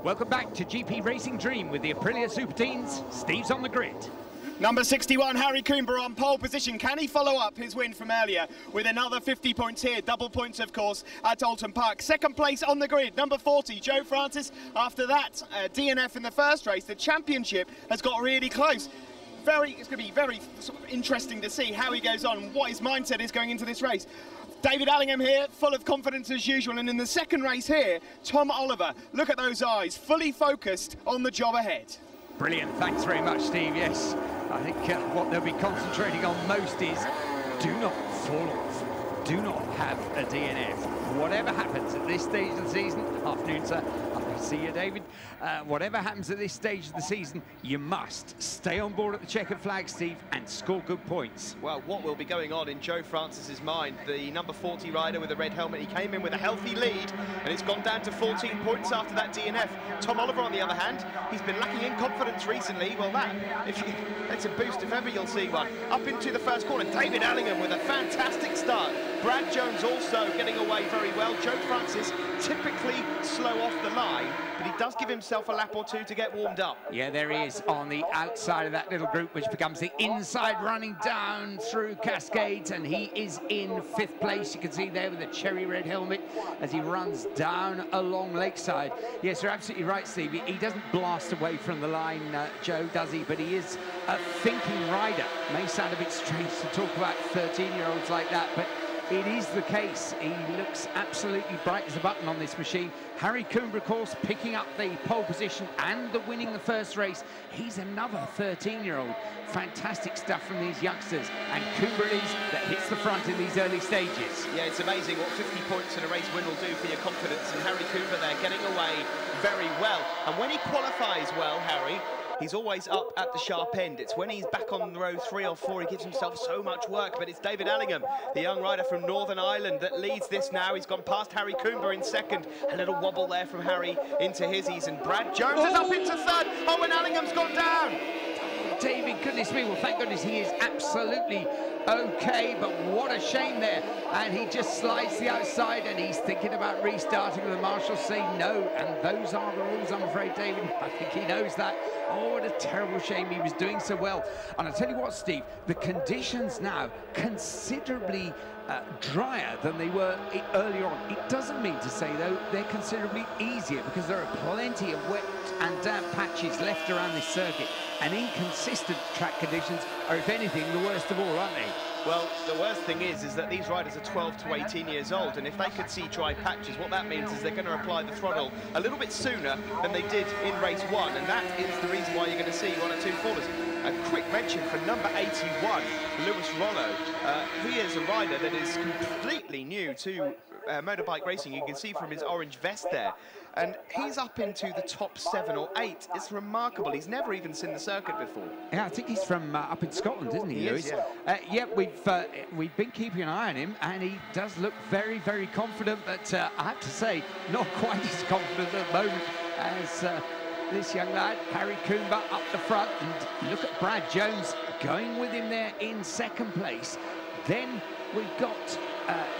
Welcome back to GP Racing Dream with the Aprilia Super Teens. Steve's on the grid. Number 61, Harry Coomber on pole position. Can he follow up his win from earlier with another 50 points here? Double points, of course, at Oulton Park. Second place on the grid, number 40, Joe Francis. After that, DNF in the first race. The championship has got really close. It's going to be very sort of interesting to see how he goes on, what his mindset is going into this race. David Allingham here, full of confidence as usual. And in the second race here, Tom Oliver. Look at those eyes, fully focused on the job ahead. Brilliant, thanks very much, Steve. Yes, I think what they'll be concentrating on most is do not fall off. Do not have a DNF. Whatever happens at this stage of the season, afternoon, sir. I see you, David. Whatever happens at this stage of the season, you must stay on board at the checkered flag, Steve, and score good points. Well, what will be going on in Joe Francis's mind? The number 40 rider with the red helmet, he came in with a healthy lead, and it's gone down to 14 points after that DNF. Tom Oliver, on the other hand, he's been lacking in confidence recently. Well, that's a boost if ever you'll see one. Up into the first corner, David Allingham with a fantastic start. Brad Jones also getting away very well. Joe Francis typically slow off the line, but he does give himself a lap or two to get warmed up. Yeah, there he is on the outside of that little group, which becomes the inside, running down through Cascades, and he is in fifth place. You can see there with the cherry red helmet as he runs down along Lakeside. Yes, you're absolutely right, Steve. He doesn't blast away from the line, Joe, does he? But he is a thinking rider. May sound a bit strange to talk about 13-year-olds like that, but it is the case. He looks absolutely bright as a button on this machine. Harry Coomber, of course, picking up the pole position and winning the first race. He's another 13-year-old. Fantastic stuff from these youngsters. And Coomber it is that hits the front in these early stages. Yeah, it's amazing what 50 points in a race win will do for your confidence. And Harry Coomber there getting away very well. And when he qualifies well, Harry, he's always up at the sharp end. It's when he's back on row 3 or 4, he gives himself so much work. But it's David Allingham, the young rider from Northern Ireland, that leads this now. He's gone past Harry Coomber in second. A little wobble there from Harry into his. And Brad Jones is up into third. Oh, and Allingham's gone down. David, goodness me, well, thank goodness he is absolutely okay, but what a shame there. And he just slides the outside, and he's thinking about restarting. The marshals say no, and those are the rules, I'm afraid, David. I think he knows that. Oh, what a terrible shame. He was doing so well. And I'll tell you what, Steve, the conditions now considerably drier than they were earlier on. It doesn't mean to say, though, they're considerably easier, because there are plenty of wet and damp patches left around this circuit, and inconsistent track conditions are, if anything, the worst of all, aren't they? Well, the worst thing is that these riders are 12 to 18 years old, and if they could see dry patches, what that means is they're going to apply the throttle a little bit sooner than they did in race 1, and that is the reason why you're going to see 1 or 2 fallers. A quick mention for number 81, Lewis Rollo. He is a rider that is completely new to motorbike racing. You can see from his orange vest there. And he's up into the top 7 or 8. It's remarkable. He's never even seen the circuit before. Yeah, I think he's from up in Scotland, isn't he, Lewis? Yeah, we've been keeping an eye on him, and he does look very, very confident. But I have to say, not quite as confident at the moment as this young lad, Harry Coomber, up the front. And look at Brad Jones going with him there in second place. Then we've got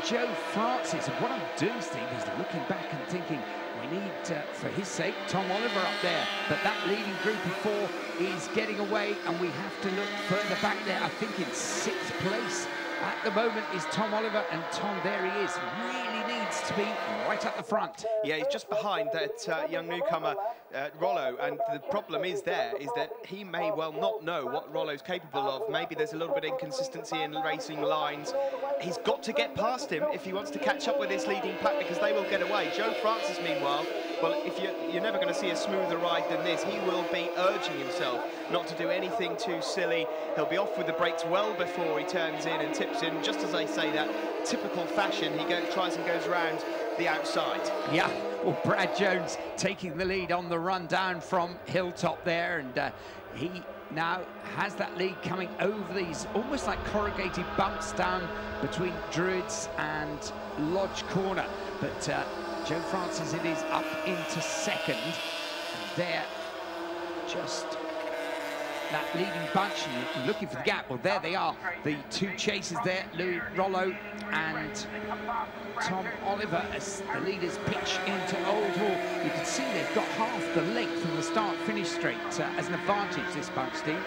Joe Francis. And what I'm doing, Steve, is looking back and thinking, we need, for his sake, Tom Oliver up there. But that leading group of 4 is getting away, and we have to look further back there. I think in 6th place at the moment is Tom Oliver, and Tom, there he is, really needs to be right at the front. Yeah, he's just behind that young newcomer, Rollo, and the problem is that he may well not know what Rollo's capable of. Maybe there's a little bit of inconsistency in racing lines. He's got to get past him if he wants to catch up with this leading pack, because they will get away. Joe Francis, meanwhile, well, if you're never going to see a smoother ride than this. He will be urging himself not to do anything too silly. He'll be off with the brakes well before he turns in and tips in. Just as I say that, typical fashion, he tries and goes around the outside. Yeah, well, Brad Jones taking the lead on the run down from Hilltop there, and he now has that lead coming over these almost like corrugated bumps down between Druids and Lodge Corner. But Joe Francis, it is up into second. There, just that leading bunch and looking for the gap. Well, there they are, the two chasers there, Louis Rollo and Tom Oliver, as the leaders pitch into Old Hall. You can see they've got half the length from the start-finish straight as an advantage, this bunch, Steve.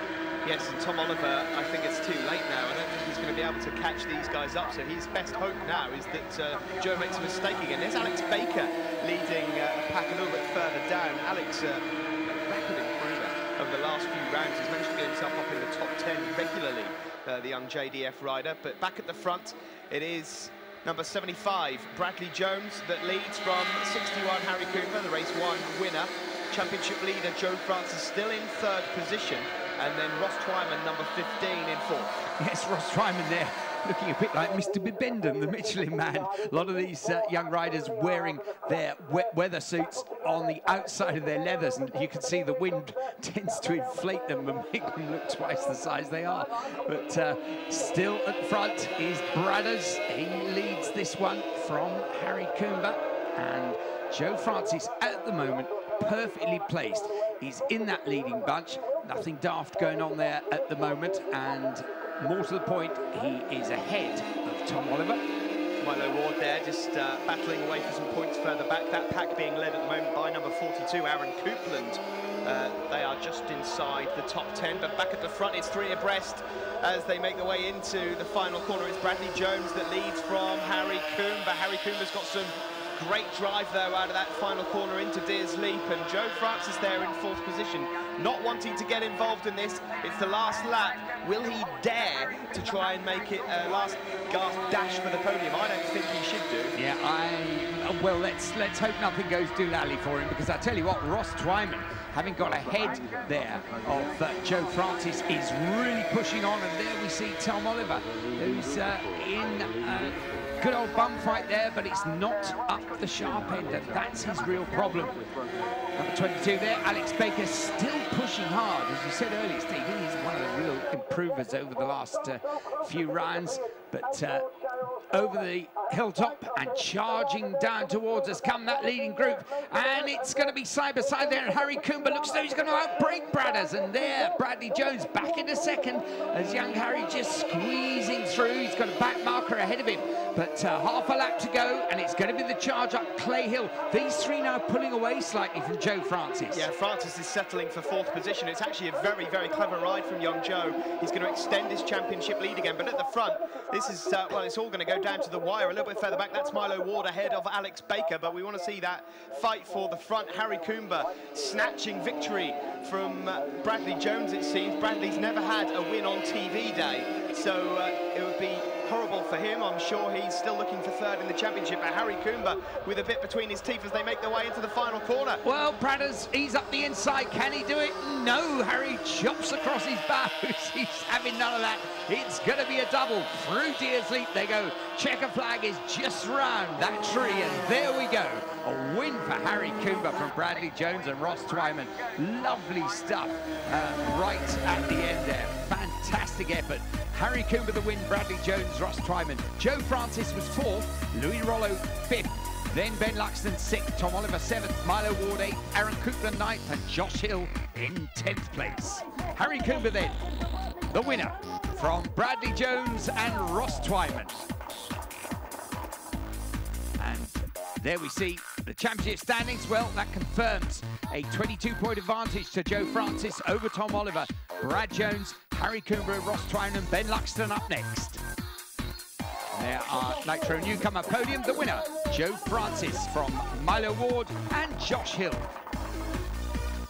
Yes, and Tom Oliver, I think it's too late now. I don't think he's going to be able to catch these guys up, so his best hope now is that Joe makes a mistake again. There's Alex Baker leading a pack a little bit further down. Alex, a rapid improver over the last few rounds. He's managed to get himself up in the top 10 regularly, the young JDF rider. But back at the front, it is number 75, Bradley Jones, that leads from 61, Harry Coomber, the race 1 winner. Championship leader Joe Francis still in 3rd position, and then Ross Twyman, number 15, in 4th. Yes, Ross Twyman there, looking a bit like Mr. Bibendum, the Michelin man. A lot of these young riders wearing their wet weather suits on the outside of their leathers, and you can see the wind tends to inflate them and make them look twice the size they are. But still at front is Bradders. He leads this one from Harry Coomber, and Joe Francis at the moment perfectly placed. He's in that leading bunch. Nothing daft going on there at the moment, and more to the point, he is ahead of Tom Oliver. Milo Ward there, just battling away for some points further back. That pack being led at the moment by number 42, Aaron Coupland. They are just inside the top 10, but back at the front, it's 3 abreast as they make their way into the final corner. It's Bradley Jones that leads from Harry Coomber. Harry Coomber's got some great drive, though, out of that final corner into Deers Leap, and Joe Francis there in 4th position, not wanting to get involved in this. It's the last lap. Will he dare to try and make it a last gasp dash for the podium? I don't think he should do. Yeah, well, let's hope nothing goes doolally for him, because I tell you what, Ross Twyman, having got ahead there of Joe Francis, is really pushing on, and there we see Tom Oliver, who's in good old bum fight there, but it's not up the sharp end, and that's his real problem. Number 22 there, Alex Baker, still pushing hard. As you said earlier, Steve, he's one of the real improvers over the last few rounds, but over the hilltop and charging down towards us come that leading group, and it's going to be side by side there, and Harry Coomber looks as though he's going to outbreak Bradders, and there Bradley Jones back into 2nd as young Harry just squeezing through. He's got a back marker ahead of him, but half a lap to go, and it's going to be the charge up Clay Hill. These 3 now pulling away slightly from Joe Francis. Yeah, Francis is settling for 4th position. It's actually a very, very clever ride from young Joe. He's going to extend his championship lead again, but at the front, this is, well, it's all going to go down to the wire. A little bit further back, that's Milo Ward ahead of Alex Baker, but we want to see that fight for the front. Harry Coomber snatching victory from Bradley Jones, it seems. Bradley's never had a win on TV day, so it would be horrible for him. I'm sure he's still looking for 3rd in the championship, but Harry Coomber with a bit between his teeth as they make their way into the final corner. Well, Bradders, he's up the inside. Can he do it? No, Harry chops across his bows. He's having none of that. It's going to be a double. Through Deers Leap they go. Checker flag is just round that tree, and there we go. A win for Harry Coomber from Bradley Jones and Ross Twyman. Lovely stuff right at the end there. Fantastic effort. Harry Coomber the win, Bradley Jones, Ross Twyman. Joe Francis was 4th, Louis Rollo 5th, then Ben Luxton 6th, Tom Oliver 7th, Milo Ward 8th, Aaron Coupland 9th, and Josh Hill in 10th place. Harry Coomber then, the winner from Bradley Jones and Ross Twyman. And there we see the championship standings. Well, that confirms a 22-point advantage to Joe Francis over Tom Oliver. Brad Jones, Harry Coomber, Ross Twyman, Ben Luxton up next. There are Nitro newcomer podium, the winner, Joe Francis from Milo Ward and Josh Hill.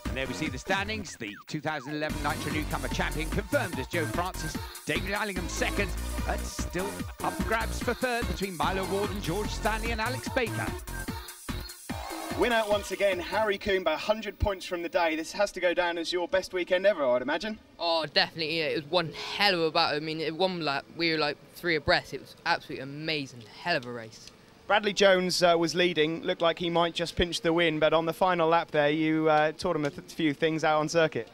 And there we see the standings. The 2011 Nitro newcomer champion confirmed as Joe Francis. David Allingham 2nd. That's still up for grabs for 3rd between Milo Ward and George Stanley and Alex Baker. Winner once again, Harry Coomber, 100 points from the day. This has to go down as your best weekend ever, I'd imagine. Oh, definitely. Yeah. It was one hell of a battle. I mean, at one lap, we were like 3 abreast. It was absolutely amazing. Hell of a race. Bradley Jones was leading. Looked like he might just pinch the win, but on the final lap there, you taught him a few things out on circuit.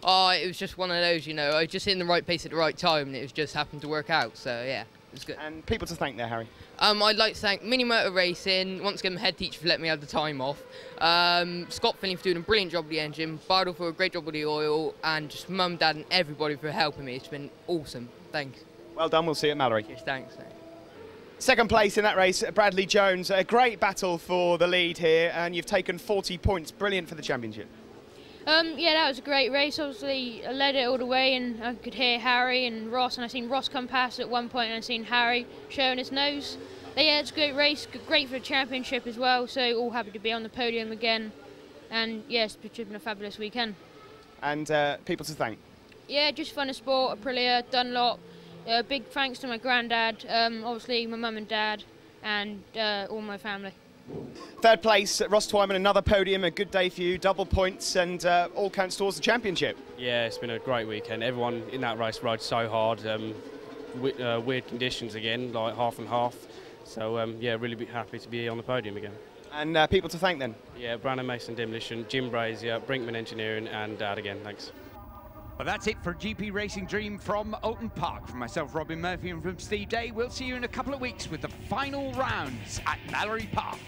Oh, it was just one of those, you know. I was just in the right place at the right time, and it was just happened to work out, so yeah. was good. And people to thank there, Harry. I'd like to thank Mini Motor Racing, once again my head teacher for letting me have the time off, Scott Finley for doing a brilliant job with the engine, Bardell for a great job with the oil, and just Mum, Dad and everybody for helping me. It's been awesome. Thanks. Well done, we'll see you at Mallory. Yes, thanks. Second place in that race, Bradley Jones. A great battle for the lead here, and you've taken 40 points. Brilliant for the championship. Yeah, that was a great race. Obviously, I led it all the way, and I could hear Harry and Ross, and I seen Ross come past at one point, and I seen Harry showing his nose. But yeah, it's a great race, great for the championship as well. So all happy to be on the podium again, and yeah, it's been a fabulous weekend. And people to thank. Yeah, just fun of sport, Aprilia, Dunlop. Big thanks to my granddad, obviously my mum and dad, and all my family. Third place, Ross Twyman, another podium, a good day for you, double points, and all counts towards the championship. Yeah, it's been a great weekend. Everyone in that race rode so hard. Weird conditions again, like half and half. So yeah, really happy to be on the podium again. And people to thank then? Yeah, Brandon Mason Demolition, Jim Brazier, Brinkman Engineering, and Dad again. Thanks. Well, that's it for GP Racing Dream from Oulton Park. From myself, Robin Murphy, and from Steve Day, we'll see you in a couple of weeks with the final rounds at Mallory Park.